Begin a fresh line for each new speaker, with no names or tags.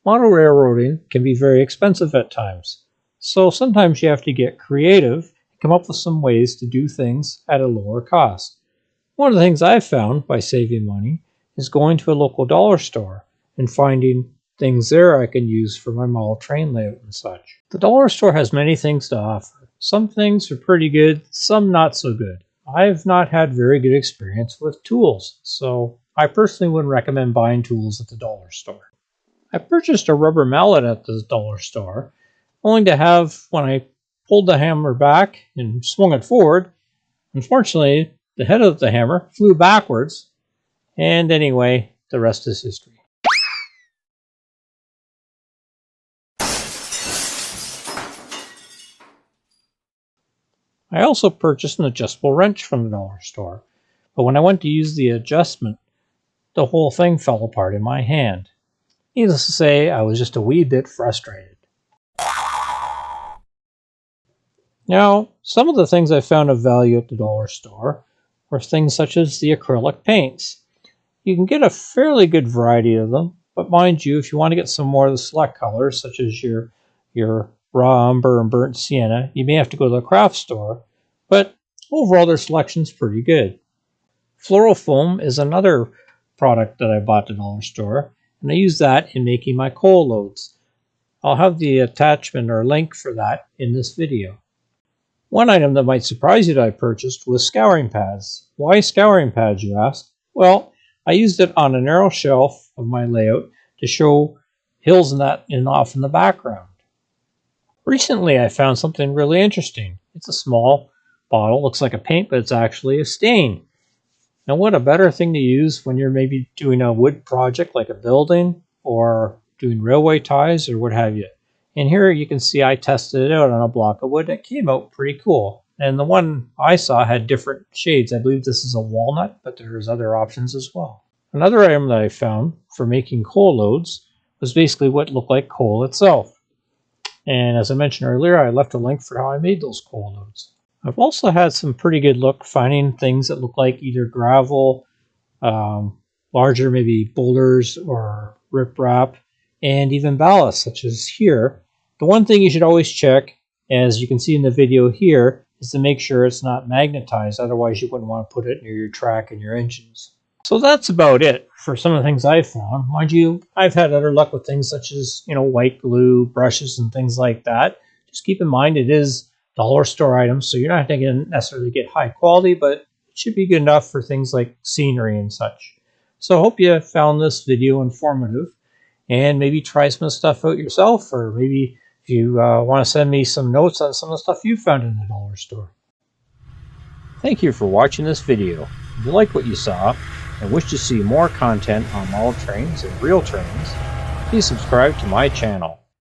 Model railroading can be very expensive at times, so sometimes you have to get creative and come up with some ways to do things at a lower cost. One of the things I've found by saving money is going to a local dollar store and finding things there I can use for my model train layout and such. The dollar store has many things to offer. Some things are pretty good, some not so good. I've not had very good experience with tools, so I personally wouldn't recommend buying tools at the dollar store. I purchased a rubber mallet at the dollar store, only to have, when I pulled the hammer back and swung it forward, unfortunately, the head of the hammer flew backwards, and anyway, the rest is history. I also purchased an adjustable wrench from the dollar store, but when I went to use the adjustment, the whole thing fell apart in my hand. Needless to say, I was just a wee bit frustrated. Now, some of the things I found of value at the dollar store were things such as the acrylic paints. You can get a fairly good variety of them, but mind you, if you want to get some more of the select colors, such as your raw umber and burnt sienna, you may have to go to the craft store, but overall their selection's pretty good. Floral Foam is another product that I bought at the dollar store, and I use that in making my coal loads. I'll have the attachment or link for that in this video. One item that might surprise you that I purchased was scouring pads. Why scouring pads, you ask? Well, I used it on a narrow shelf of my layout to show hills and that off in the background. Recently I found something really interesting. It's a small bottle, looks like a paint, but it's actually a stain. Now what a better thing to use when you're maybe doing a wood project like a building or doing railway ties or what have you. And here you can see I tested it out on a block of wood. It came out pretty cool. And the one I saw had different shades. I believe this is a walnut, but there's other options as well. Another item that I found for making coal loads was basically what looked like coal itself. And as I mentioned earlier, I left a link for how I made those coal loads. I've also had some pretty good luck finding things that look like either gravel, larger maybe boulders or riprap, and even ballast, such as here. The one thing you should always check, as you can see in the video here, is to make sure it's not magnetized. Otherwise, you wouldn't want to put it near your track and your engines. So that's about it for some of the things I've found. Mind you, I've had other luck with things such as, white glue, brushes, and things like that. Just keep in mind it is dollar store items, so you're not going to necessarily get high quality, but it should be good enough for things like scenery and such. So I hope you found this video informative, and maybe try some of the stuff out yourself, or maybe if you want to send me some notes on some of the stuff you found in the dollar store. Thank you for watching this video. If you like what you saw and wish to see more content on model trains and real trains, please subscribe to my channel.